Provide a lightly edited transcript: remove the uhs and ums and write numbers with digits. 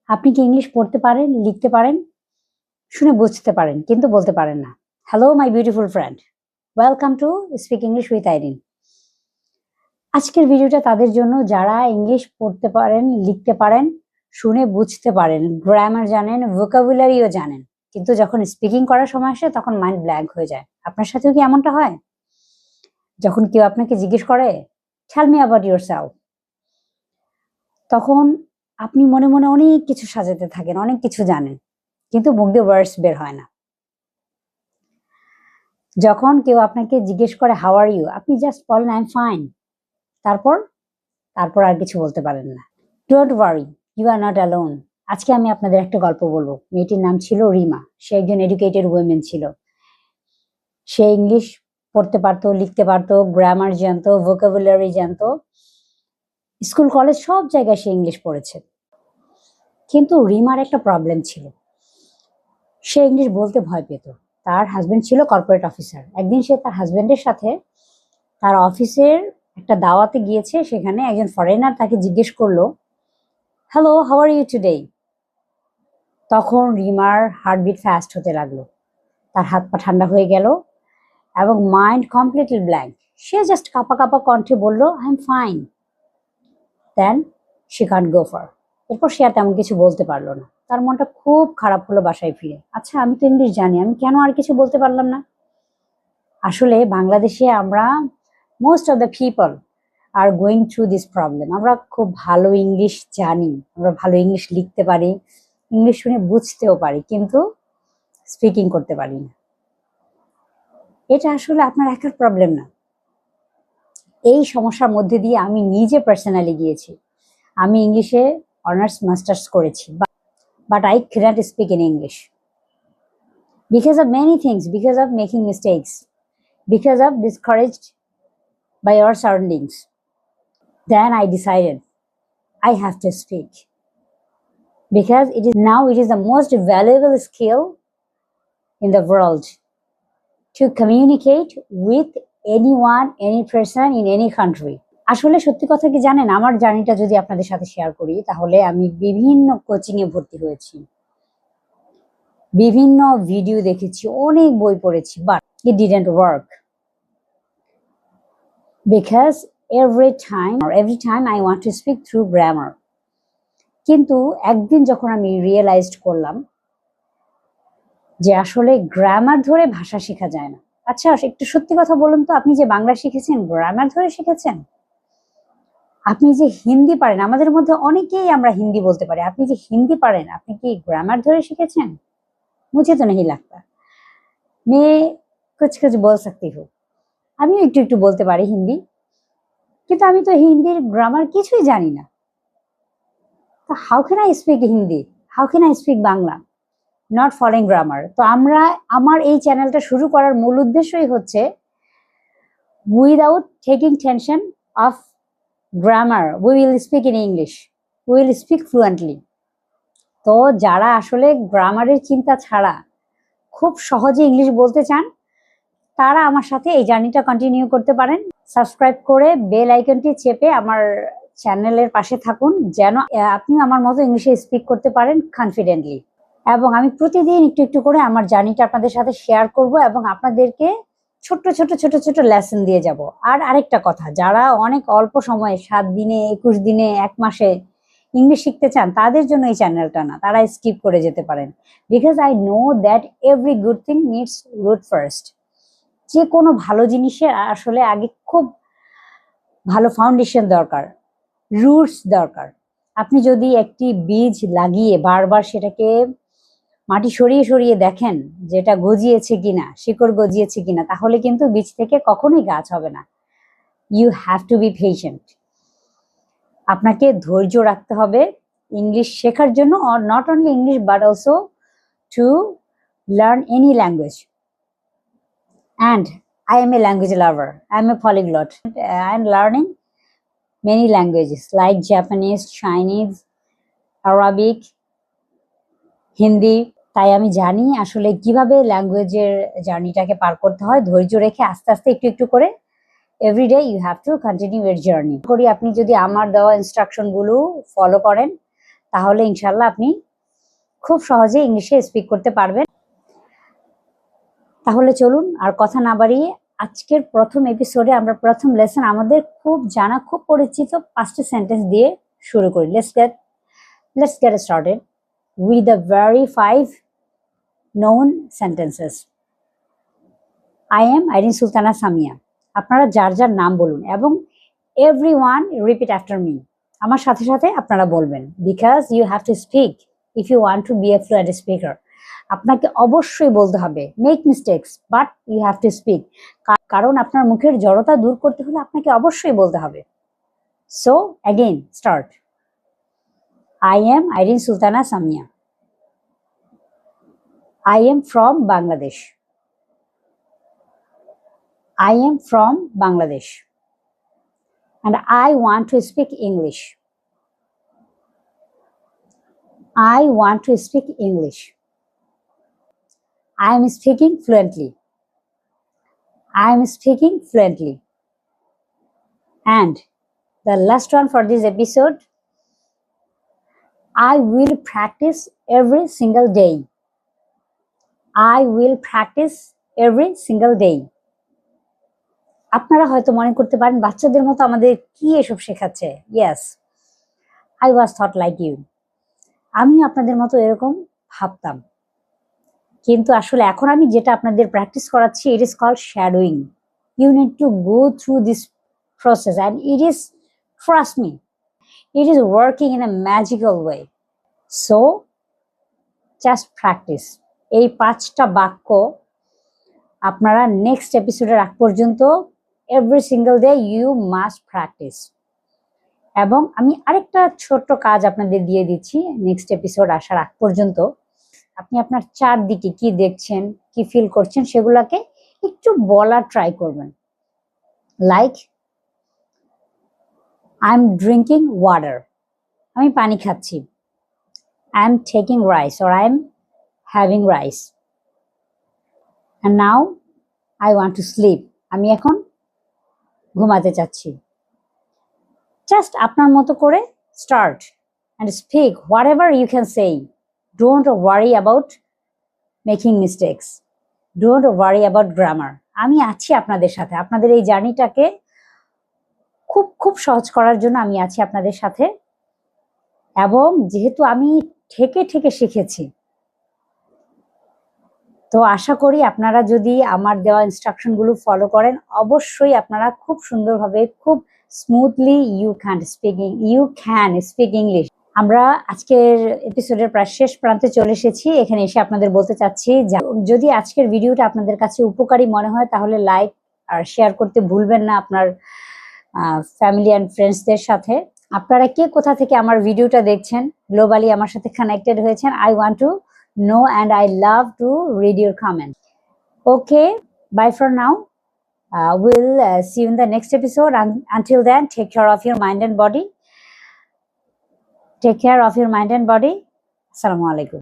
আপনি কি ইংলিশ পড়তে পারেন, লিখতে পারেন, শুনে বুঝতে পারেন কিন্তু বলতে পারেন না? Hello my beautiful friend, welcome to speak English with Irene. আজকের ভিডিওটা তাদের জন্য যারা ইংলিশ পড়তে পারেন, লিখতে পারেন, শুনে বুঝতে পারেন, গ্রামার জানেন, ভোকাবুলারিও জানেন, কিন্তু যখন স্পিকিং করার সময় আসে তখন মাইন্ড ব্ল্যাঙ্ক হয়ে যায়। আপনার সাথেও কি এমনটা হয়? যখন কেউ আপনাকে জিজ্ঞেস করে টেল মি অ্যাবাউট ইয়োরসেলফ, তখন আপনি মনে মনে অনেক কিছু সাজাতে থাকেন, অনেক কিছু জানেন, কিন্তু মুখ দিয়ে ওয়ার্ডস বের হয় না। যখন কেউ আপনাকে জিজ্ঞেস করে হাউ আর ইউ, আপনি জাস্ট বলেন আই এম ফাইন, তারপর তারপর আর কিছু বলতে পারেন না। Don't worry, you are not alone. আজকে আমি আপনাদের একটা গল্প বলবো। মেয়েটির নাম ছিল রিমা। সে একজন এডুকেটেড উইমেন ছিল। সে ইংলিশ পড়তে পারতো, লিখতে পারতো, গ্রামার জানতো, ভোকাবুলারি জানতো, স্কুল কলেজ সব জায়গায় সে ইংলিশ পড়েছে। কিন্তু রিমার একটা প্রবলেম ছিল, সে ইংলিশ বলতে ভয় পেত। তার হাজবেন্ড ছিল কর্পোরেট অফিসার। একদিন সে তার হাজবেন্ডের সাথে তার অফিসের একটা দাওয়াতে গিয়েছে। সেখানে একজন ফরেনার তাকে জিজ্ঞেস করলো, hello how are you today. তখন রিমার হার্টবিট ফাস্ট হতে লাগলো, তার হাত পা ঠান্ডা হয়ে গেল এবং মাইন্ড কমপ্লিটলি ব্ল্যাঙ্ক। সে জাস্ট কাঁপা কাঁপা কণ্ঠে বলল I am fine. Then she can't go for. এরপর সে আর তেমন কিছু বলতে পারলো না। তার মনটা খুব খারাপ হলো বাসায় ফিরে। আচ্ছা, আমি তো ইংলিশ জানি, আমি কেন আর কিছু বলতে পারলাম না? আসলে বাংলাদেশে আমরা most of the people are going through this problem. আমরা খুব ভালো ইংলিশ জানি, আমরা ভালো ইংলিশ লিখতে পারি, ইংলিশ শুনে বুঝতেও পারি, কিন্তু স্পিকিং করতে পারি না। এটা আসলে আপনার একার প্রবলেম না। এই সমস্যার মধ্যে দিয়ে আমি নিজে পার্সোনালি গিয়েছি। আমি ইংলিশে অনার্স মাস্টার্স করেছি, but I cannot speak in English because of many things, because of making mistakes, because of discouraged by our surroundings. Then I decided I have to speak because it is the most valuable skill in the world to communicate with anyone, any person in any country. আসলে সত্যি কথা কি জানেন, আমার জার্নিটা যদি আপনাদের সাথে শেয়ার করি তাহলে আমি বিভিন্ন কোচিং এ ভর্তি হয়েছি, বিভিন্ন ভিডিও দেখেছি, অনেক বই পড়েছি, but it didn't work because every time I want to speak through grammar. কিন্তু একদিন যখন আমি রিয়েলাইজড করলাম যে আসলে গ্রামার ধরে ভাষা শেখা যায় না। আচ্ছা, একটু সত্যি কথা বলুন তো, আপনি যে বাংলা শিখেছেন গ্রামার ধরে শিখেছেন? আপনি যে হিন্দি পারেন, আমাদের মধ্যে অনেকেই আমরা হিন্দি বলতে পারি, আপনি যে হিন্দি পারেন আপনি কি গ্রামার ধরে শিখেছেন? মুঝে তো नहीं लगता। मैं कुछ कुछ बोल सकती हूँ। আমিও একটু একটু বলতে পারি হিন্দি, কিন্তু আমি তো হিন্দির গ্রামার কিছুই জানি না। তো how can I speak Hindi, how can I speak Bangla not following grammar? তো আমার এই চ্যানেলটা শুরু করার মূল উদ্দেশ্যই হচ্ছে without taking tension of grammar we will speak in English, we will speak fluently. তো যারা আসলে গ্রামারের চিন্তা ছাড়া খুব সহজে ইংলিশ বলতে চান, তারা আমার সাথে এই জার্নিটা কন্টিনিউ করতে পারেন। সাবস্ক্রাইব করে বেল আইকনটি চেপে আমার চ্যানেলের পাশে থাকুন, যেন আপনি আমার মতো ইংলিশে স্পিক করতে পারেন কনফিডেন্টলি। এবং আমি প্রতিদিন একটু একটু করে আমার জার্নিটা আপনাদের সাথে শেয়ার করব এবং আপনাদেরকে ছোট্ট ছোট ছোট ছোট লেসন দিয়ে যাব। আর আরেকটা কথা, যারা অনেক অল্প সময়ে 7 দিনে, 21 দিনে, 1 মাসে ইংলিশ শিখতে চান, তাদের জন্য এই চ্যানেলটা না, তারা স্কিপ করে যেতে পারেন। Because I know that every good thing needs root first. যে কোনো ভালো জিনিসের আসলে আগে খুব ভালো ফাউন্ডেশন দরকার, রুটস দরকার। আপনি যদি একটি বীজ লাগিয়ে বারবার সেটাকে মাটি সরিয়ে সরিয়ে দেখেন যেটা গজিয়েছে কিনা, শিকড় গজিয়েছে কিনা, তাহলে কিন্তু বীজ থেকে কখনোই গাছ হবে না। You have to be patient. আপনাকে ধৈর্য রাখতে হবে ইংলিশ শেখার জন্য, or not only English but also to learn any language. And I am a language lover. I am a polyglot. I am learning many languages like Japanese, Chinese, Arabic, Hindi. তাই আমি জানি আসলে কিভাবে ল্যাঙ্গুয়েজের জার্নিটাকে পার করতে হয়, ধৈর্য রেখে আস্তে আস্তে একটু একটু করে। Everyday you have to continue your journey. করি আপনি যদি আমার দেওয়া ইনস্ট্রাকশনগুলো ফলো করেন, তাহলে ইনশাল্লাহ আপনি খুব সহজে ইংলিশে স্পিক করতে পারবেন। তাহলে চলুন আর কথা না বাড়িয়ে আজকের প্রথম এপিসোডে আমরা প্রথম লেসন আমাদের খুব জানা খুব পরিচিত 5টি সেন্টেন্স দিয়ে শুরু করি। Let's get started with the very 5 known sentences. I am Irene Sultana Samia. আপনারা যার যার নাম বলুন এবং everyone repeat after me. আমার সাথে সাথে আপনারা বলবেন, because you have to speak if you want to be a fluent speaker. আপনাকে অবশ্যই বলতে হবে, make mistakes but you have to speak. কারণ আপনার মুখের জড়তা দূর করতে হলে আপনাকে অবশ্যই বলতে হবে। So again start. I am Irene Sultana Samia. I am from Bangladesh. I am from Bangladesh. And I want to speak English. I want to speak English. I am speaking fluently. I am speaking fluently. And the last one for this episode, I will practice every single day. I will practice every single day. আপনারা হয়তো মনে করতে পারেন বাচ্চাদের মতো আমাদের কি এসব শেখাচ্ছে। Yes, I was thought like you. আমিও আপনাদের মতো এরকম ভাবতাম, কিন্তু আসলে এখন আমি যেটা আপনাদের প্র্যাকটিস করাচ্ছি, it is called shadowing. You need to go through this process and it is, trust me, it is working in a magical way. So just practice. এই 5টা বাক্য আপনারা নেক্সট এপিসোডের আগ পর্যন্ত every single day you must practice. এবং আমি আরেকটা ছোট্ট কাজ আপনাদের দিয়ে দিচ্ছি নেক্সট এপিসোড আসার আগ পর্যন্ত। আপনি আপনার চারদিকে কি দেখছেন, কি ফিল করছেন সেগুলোকে একটু বলার ট্রাই করবেন। Like, I am drinking water, আমি পানি খাচ্ছি। I am taking rice or I am having rice. And now I want to sleep, আমি এখন ঘুমাতে চাচ্ছি। জাস্ট আপনার মতো করে start and speak whatever you can say. Don't worry about making mistakes, don't worry about grammar. আমি আছি আপনাদের সাথে, আপনাদের এই জার্নিটাকে খুব খুব সহজ করার জন্য আমি আছি আপনাদের সাথে। এবং যেহেতু আমি ঠেকে ঠেকে শিখেছি, তো আশা করি আপনারা যদি আমার দেওয়া ইনস্ট্রাকশনগুলো ফলো করেন, অবশ্যই আপনারা খুব সুন্দরভাবে খুব smoothly you can speak English. আমরা আজকের এপিসোডের প্রায় শেষ প্রান্তে চলে এসেছি। এখানে এসে আপনাদের বলতে চাচ্ছি, যদি আজকের ভিডিওটা আপনাদের কাছে উপকারী মনে হয় তাহলে লাইক আর শেয়ার করতে ভুলবেন না আপনার ফ্যামিলি অ্যান্ড ফ্রেন্ডসদের সাথে। আপনারা কে কোথা থেকে আমার ভিডিওটা দেখছেন, গ্লোবালি আমার সাথে কানেক্টেড হয়েছেন, I want two know and I love to read your comments. Okay, bye for now. We'll see you in the next episode. Until then, take care of your mind and body. Take care of your mind and body. Assalamu alaikum.